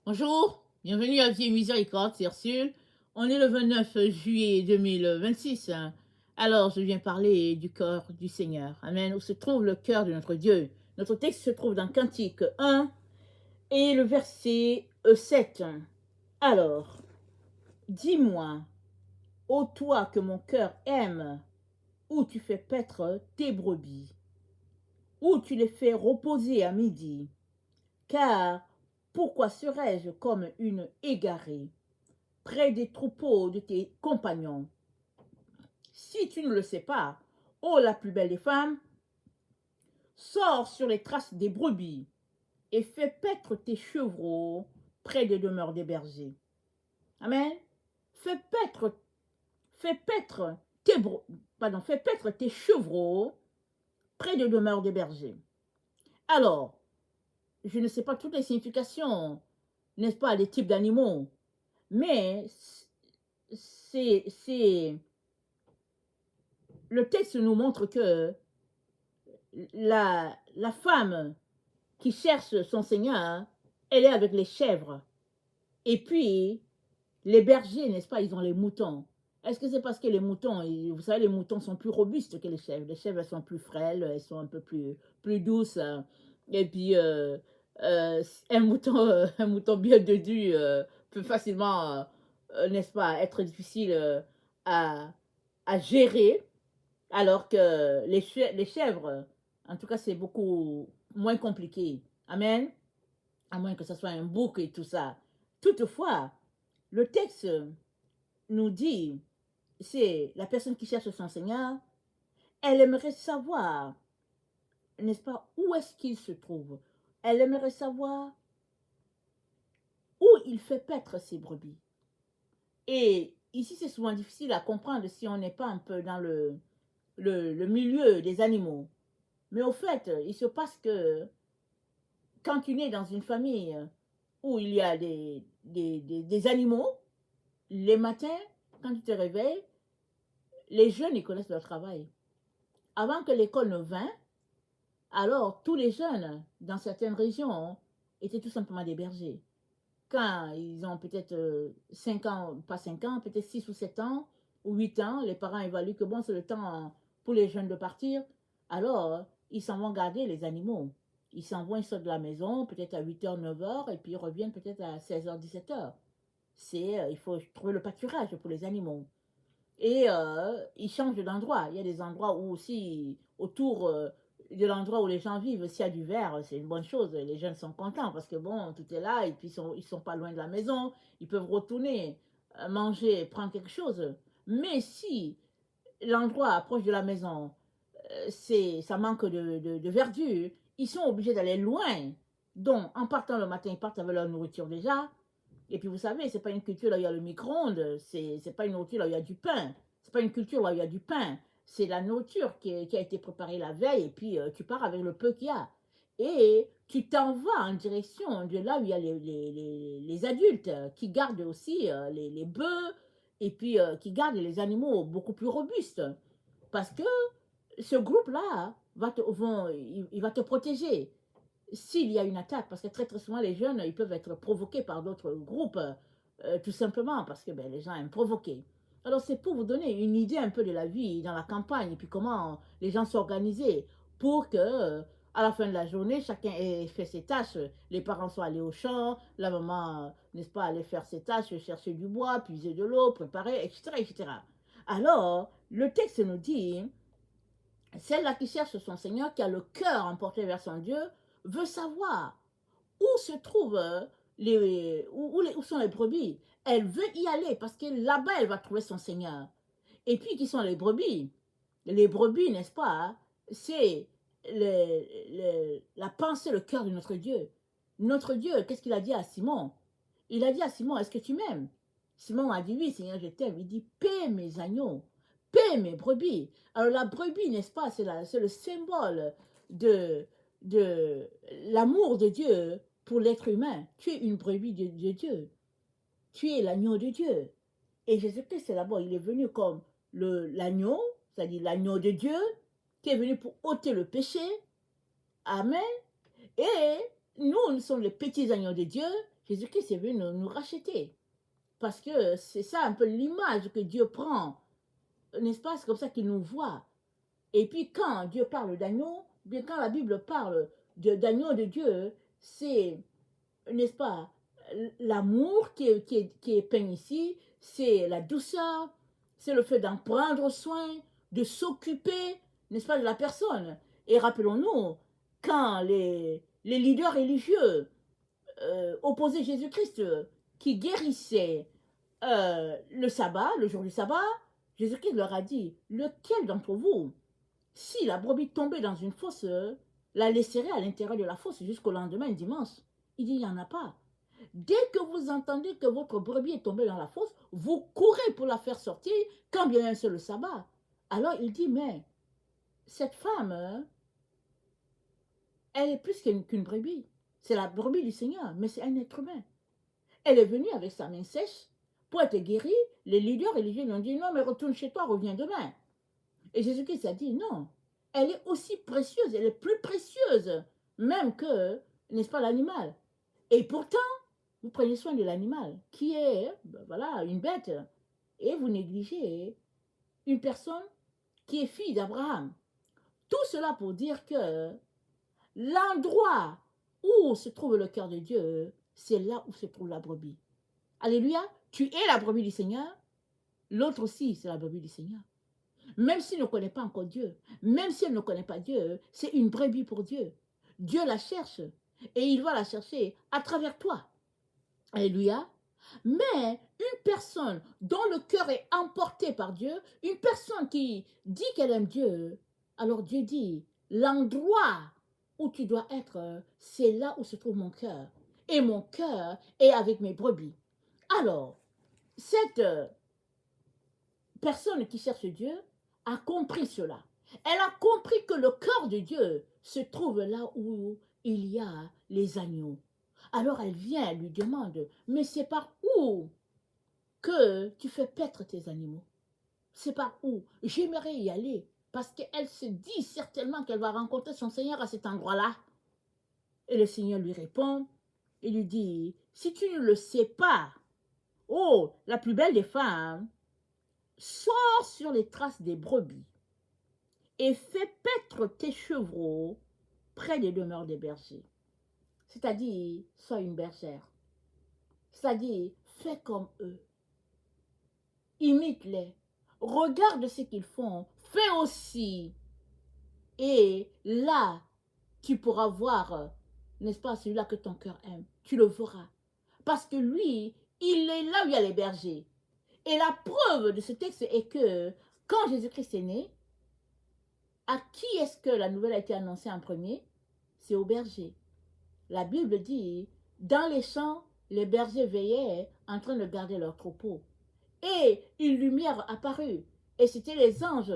Bonjour, bienvenue à Vie et Miséricorde, c'est Ursule. On est le 29 juillet 2026. Alors, je viens parler du cœur du Seigneur. Amen. Où se trouve le cœur de notre Dieu? Notre texte se trouve dans Cantique 1 et le verset 7. Alors, dis-moi, ô toi que mon cœur aime, où tu fais paître tes brebis, où tu les fais reposer à midi, car pourquoi serais-je comme une égarée près des troupeaux de tes compagnons? Si tu ne le sais pas, ô la plus belle des femmes, sors sur les traces des brebis et fais paître tes chevreaux près des demeures des bergers. Amen. Fais paître, fais paître fais paître tes chevreaux près des demeures des bergers. Alors, je ne sais pas toutes les significations, n'est-ce pas, des types d'animaux, mais c'est le texte nous montre que la femme qui cherche son Seigneur, elle est avec les chèvres. Et puis, les bergers, n'est-ce pas, ils ont les moutons. Est-ce que c'est parce que les moutons, vous savez, les moutons sont plus robustes que les chèvres. Les chèvres, elles sont plus frêles, elles sont un peu plus douces. Et puis, un mouton bien dodu peut facilement, n'est-ce pas, être difficile à, à gérer. Alors que les chèvres, en tout cas, c'est beaucoup moins compliqué. Amen. À moins que ce soit un bouc et tout ça. Toutefois, le texte nous dit, c'est la personne qui cherche son Seigneur, elle aimerait savoir, n'est-ce pas, où est-ce qu'il se trouve. Elle aimerait savoir où il fait paître ses brebis. Et ici, c'est souvent difficile à comprendre si on n'est pas un peu dans le milieu des animaux. Mais au fait, il se passe que quand tu nais dans une famille où il y a des animaux, les matins, quand tu te réveilles, les jeunes, ils connaissent leur travail. Avant que l'école ne vînt, alors tous les jeunes dans certaines régions étaient tout simplement des bergers. Quand ils ont peut-être 5 ans, pas 5 ans, peut-être 6 ou 7 ans, ou 8 ans, les parents évaluent que bon, c'est le temps pour les jeunes de partir. Alors, ils s'en vont garder les animaux. Ils s'en vont, ils sortent de la maison, peut-être à 8 h, 9 h, et puis ils reviennent peut-être à 16 h, 17 h. Il faut trouver le pâturage pour les animaux. Et ils changent d'endroit. Il y a des endroits où aussi, autour de l'endroit où les gens vivent, s'il y a du verre, c'est une bonne chose. Les jeunes sont contents parce que bon, tout est là et puis ils sont pas loin de la maison. Ils peuvent retourner, manger, prendre quelque chose. Mais si l'endroit proche de la maison, ça manque de verdure, ils sont obligés d'aller loin. Donc, en partant le matin, ils partent avec leur nourriture déjà. Et puis vous savez, c'est pas une culture là où il y a le micro-ondes, c'est pas une nourriture là où il y a du pain, c'est pas une culture là où il y a du pain, c'est la nourriture qui a été préparée la veille et puis tu pars avec le peu qu'il y a. Et tu t'en vas en direction de là où il y a les adultes qui gardent aussi les bœufs et puis qui gardent les animaux beaucoup plus robustes. Parce que ce groupe-là il va te protéger s'il y a une attaque, parce que très très souvent les jeunes, ils peuvent être provoqués par d'autres groupes, tout simplement parce que ben, les gens aiment provoquer. Alors c'est pour vous donner une idée un peu de la vie dans la campagne et puis comment les gens s'organisaient pour que à la fin de la journée, chacun ait fait ses tâches. Les parents sont allés au champ, la maman, n'est-ce pas, allait faire ses tâches, chercher du bois, puiser de l'eau, préparer, etc., etc. Alors, le texte nous dit, celle-là qui cherche son Seigneur, qui a le cœur emporté vers son Dieu, veut savoir où se trouvent où sont les brebis. Elle veut y aller parce que là-bas, elle va trouver son Seigneur. Et puis, qui sont les brebis? Les brebis, n'est-ce pas, hein? C'est la pensée, le cœur de notre Dieu. Notre Dieu, qu'est-ce qu'il a dit à Simon? Il a dit à Simon, est-ce que tu m'aimes? Simon a dit, oui, Seigneur, je t'aime. Il dit, paie mes agneaux, paie mes brebis. Alors la brebis, n'est-ce pas, c'est le symbole de, de l'amour de Dieu pour l'être humain. Tu es une brebis de Dieu. Tu es l'agneau de Dieu. Et Jésus-Christ, c'est d'abord, il est venu comme l'agneau, c'est-à-dire l'agneau de Dieu, qui est venu pour ôter le péché. Amen. Et nous sommes les petits agneaux de Dieu Jésus-Christ est venu nous racheter. Parce que c'est ça un peu l'image que Dieu prend, n'est-ce pas? C'est comme ça qu'il nous voit. Et puis quand Dieu parle d'agneau, bien quand la Bible parle d'agneau de Dieu, c'est, n'est-ce pas, l'amour qui est peint ici, c'est la douceur, c'est le fait d'en prendre soin, de s'occuper, n'est-ce pas, de la personne. Et rappelons-nous, quand les leaders religieux opposaient Jésus-Christ, qui guérissait le sabbat, le jour du sabbat, Jésus-Christ leur a dit, lequel d'entre vous, si la brebis tombait dans une fosse, la laisserait à l'intérieur de la fosse jusqu'au lendemain, dimanche? Il dit, il n'y en a pas. Dès que vous entendez que votre brebis est tombée dans la fosse, vous courez pour la faire sortir, quand bien même c'est le sabbat. Alors il dit, mais cette femme, elle est plus qu'une brebis. C'est la brebis du Seigneur, mais c'est un être humain. Elle est venue avec sa main sèche pour être guérie. Les leaders religieux lui ont dit, non, mais retourne chez toi, reviens demain. Et Jésus-Christ a dit, non, elle est aussi précieuse, elle est plus précieuse même que, n'est-ce pas, l'animal. Et pourtant, vous prenez soin de l'animal, qui est, voilà, une bête, et vous négligez une personne qui est fille d'Abraham. Tout cela pour dire que l'endroit où se trouve le cœur de Dieu, c'est là où se trouve la brebis. Alléluia, tu es la brebis du Seigneur, l'autre aussi, c'est la brebis du Seigneur. Même s'il ne connaît pas encore Dieu, même si elle ne connaît pas Dieu, c'est une brebis pour Dieu. Dieu la cherche et il va la chercher à travers toi. Alléluia. Mais une personne dont le cœur est emporté par Dieu, une personne qui dit qu'elle aime Dieu, alors Dieu dit, l'endroit où tu dois être, c'est là où se trouve mon cœur. Et mon cœur est avec mes brebis. Alors, cette personne qui cherche Dieu a compris cela. Elle a compris que le cœur de Dieu se trouve là où il y a les agneaux. Alors elle vient, elle lui demande, mais c'est par où que tu fais paître tes animaux? C'est par où? J'aimerais y aller, parce qu'elle se dit certainement qu'elle va rencontrer son Seigneur à cet endroit-là. Et le Seigneur lui répond, il lui dit, si tu ne le sais pas, oh, la plus belle des femmes, sors sur les traces des brebis et fais paître tes chevreaux près des demeures des bergers. C'est-à-dire, sois une bergère. C'est-à-dire, fais comme eux. Imite-les. Regarde ce qu'ils font. Fais aussi. Et là, tu pourras voir, n'est-ce pas, celui-là que ton cœur aime. Tu le verras. Parce que lui, il est là où il y a les bergers. Et la preuve de ce texte est que quand Jésus-Christ est né, à qui est-ce que la nouvelle a été annoncée en premier? C'est aux bergers. La Bible dit, dans les champs, les bergers veillaient en train de garder leurs troupeaux. Et une lumière apparut. Et c'était les anges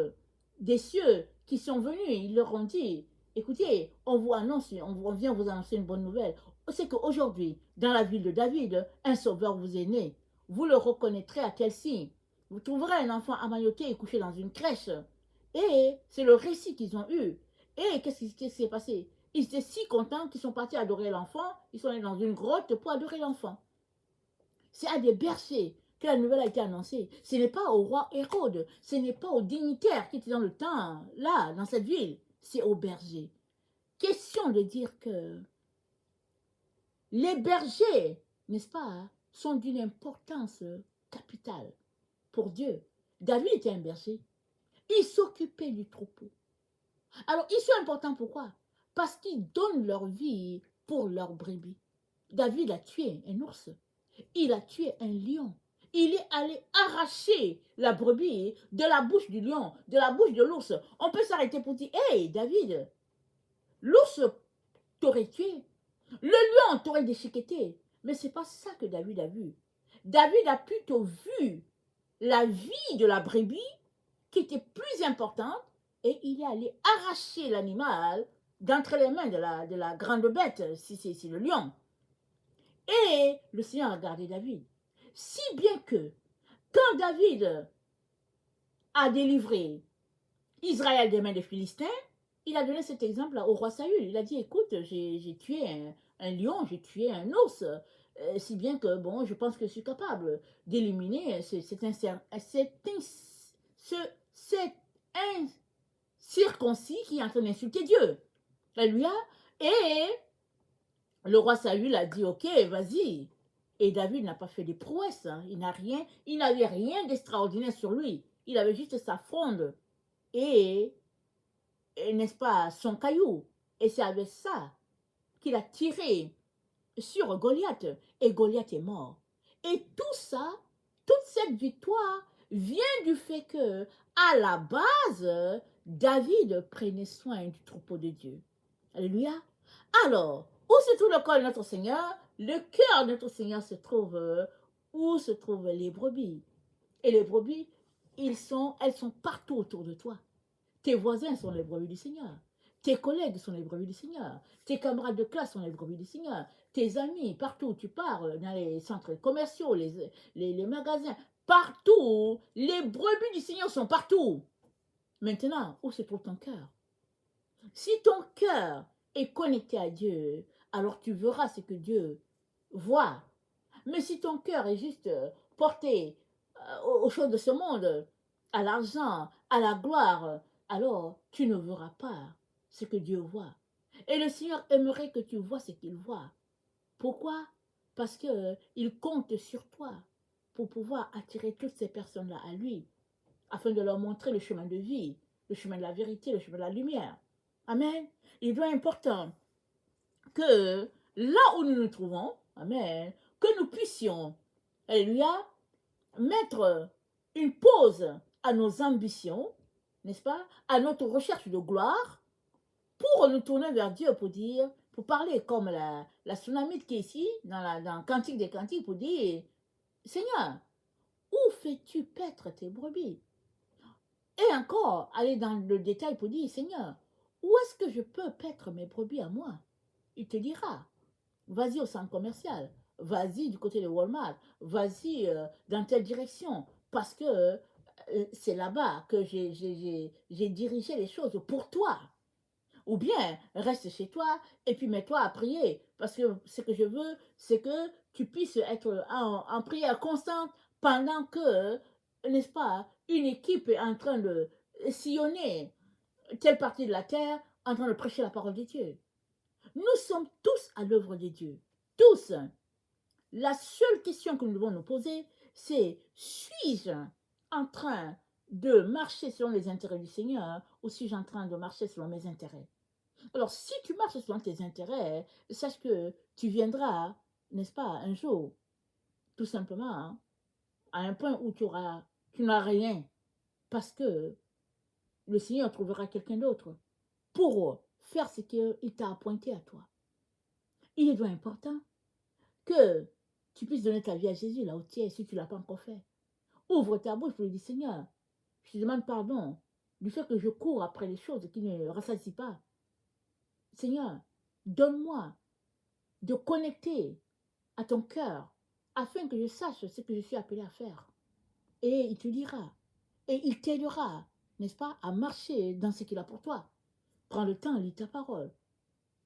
des cieux qui sont venus. Ils leur ont dit, écoutez, on vous annonce, on vient vous annoncer une bonne nouvelle. C'est qu'aujourd'hui, dans la ville de David, un sauveur vous est né. Vous le reconnaîtrez à quel signe? Vous trouverez un enfant amanioté et couché dans une crèche. Et c'est le récit qu'ils ont eu. Et qu'est-ce qui s'est passé? Ils étaient si contents qu'ils sont partis adorer l'enfant. Ils sont allés dans une grotte pour adorer l'enfant. C'est à des bergers que la nouvelle a été annoncée. Ce n'est pas au roi Hérode. Ce n'est pas aux dignitaires qui étaient dans le temps, là, dans cette ville. C'est aux bergers. Question de dire que les bergers, n'est-ce pas, sont d'une importance capitale pour Dieu. David était un berger. Il s'occupait du troupeau. Alors, ils sont importants pourquoi? Parce qu'ils donnent leur vie pour leurs brebis. David a tué un ours. Il a tué un lion. Il est allé arracher la brebis de la bouche du lion, de la bouche de l'ours. On peut s'arrêter pour dire, hey David, l'ours t'aurait tué. Le lion t'aurait déchiqueté. Mais ce n'est pas ça que David a vu. David a plutôt vu la vie de la brebis qui était plus importante et il est allé arracher l'animal d'entre les mains de la grande bête, si c'est le lion. Et le Seigneur a gardé David. Si bien que quand David a délivré Israël des mains des Philistins, il a donné cet exemple au roi Saül. Il a dit, écoute, j'ai tué un lion, j'ai tué un ours. Si bien que, bon, je pense que je suis capable d'éliminer ce, cet incirconcis qui est en train d'insulter Dieu. Alléluia. Et le roi Saül a dit, ok, vas-y. Et David n'a pas fait des prouesses. Hein. Il n'avait rien d'extraordinaire sur lui. Il avait juste sa fronde et n'est-ce pas, son caillou. Et c'est avec ça qu'il a tiré sur Goliath. Et Goliath est mort. Et tout ça, toute cette victoire vient du fait que, à la base, David prenait soin du troupeau de Dieu. Alléluia. Alors, où se trouve le corps de notre Seigneur? Le cœur de notre Seigneur se trouve où se trouvent les brebis. Et les brebis, elles sont partout autour de toi. Tes voisins sont les brebis du Seigneur. Tes collègues sont les brebis du Seigneur. Tes camarades de classe sont les brebis du Seigneur. Tes amis, partout où tu pars, dans les centres commerciaux, les magasins, partout, les brebis du Seigneur sont partout. Maintenant, où se trouve ton cœur? Si ton cœur est connecté à Dieu, alors tu verras ce que Dieu voit. Mais si ton cœur est juste porté aux choses de ce monde, à l'argent, à la gloire, alors tu ne verras pas ce que Dieu voit. Et le Seigneur aimerait que tu vois ce qu'il voit. Pourquoi? Parce qu'il compte sur toi pour pouvoir attirer toutes ces personnes-là à lui, afin de leur montrer le chemin de vie, le chemin de la vérité, le chemin de la lumière. Amen. Il doit être important que là où nous nous trouvons, amen, que nous puissions, alléluia, mettre une pause à nos ambitions, n'est-ce pas, à notre recherche de gloire, pour nous tourner vers Dieu pour dire, pour parler comme la tsunamite qui est ici, dans le Cantique des Cantiques, pour dire, Seigneur, où fais-tu paître tes brebis? Et encore, aller dans le détail pour dire, Seigneur, où est-ce que je peux paître mes brebis à moi? Il te dira, vas-y au centre commercial, vas-y du côté de Walmart, vas-y dans telle direction, parce que c'est là-bas que j'ai dirigé les choses pour toi. Ou bien, reste chez toi et puis mets-toi à prier, parce que ce que je veux, c'est que tu puisses être en prière constante pendant que, n'est-ce pas, une équipe est en train de sillonner telle partie de la terre, en train de prêcher la parole de Dieu. Nous sommes tous à l'œuvre de Dieu. Tous. La seule question que nous devons nous poser, c'est suis-je en train de marcher selon les intérêts du Seigneur ou suis-je en train de marcher selon mes intérêts? Alors, si tu marches selon tes intérêts, sache que tu viendras, n'est-ce pas, un jour, tout simplement, hein, à un point où tu n'as rien, parce que le Seigneur trouvera quelqu'un d'autre pour faire ce qu'il t'a appointé à toi. Il est donc important que tu puisses donner ta vie à Jésus là où tu es, si tu ne l'as pas encore fait. Ouvre ta bouche pour lui dire, Seigneur, je te demande pardon du fait que je cours après les choses qui ne rassasient pas. Seigneur, donne-moi de connecter à ton cœur afin que je sache ce que je suis appelé à faire. Et il te dira, et il t'aidera, n'est-ce pas, à marcher dans ce qu'il a pour toi. Prends le temps, lis ta parole.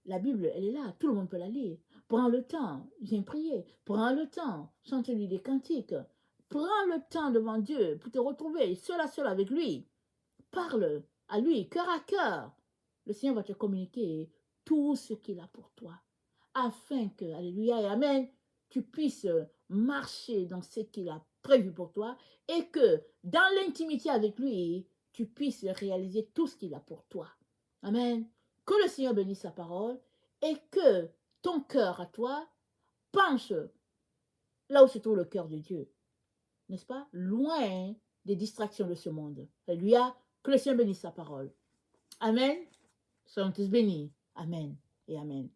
La Bible, elle est là, tout le monde peut la lire. Prends le temps, viens prier. Prends le temps, chante-lui des cantiques. Prends le temps devant Dieu pour te retrouver seul à seul avec lui. Parle à lui, cœur à cœur. Le Seigneur va te communiquer tout ce qu'il a pour toi, afin que, alléluia et amen, tu puisses marcher dans ce qu'il a prévu pour toi et que dans l'intimité avec lui, tu puisses réaliser tout ce qu'il a pour toi. Amen. Que le Seigneur bénisse sa parole et que ton cœur à toi penche là où se trouve le cœur de Dieu, n'est-ce pas? Loin des distractions de ce monde. Alléluia. Que le Seigneur bénisse sa parole. Amen. Soyons tous bénis. Amen et amen.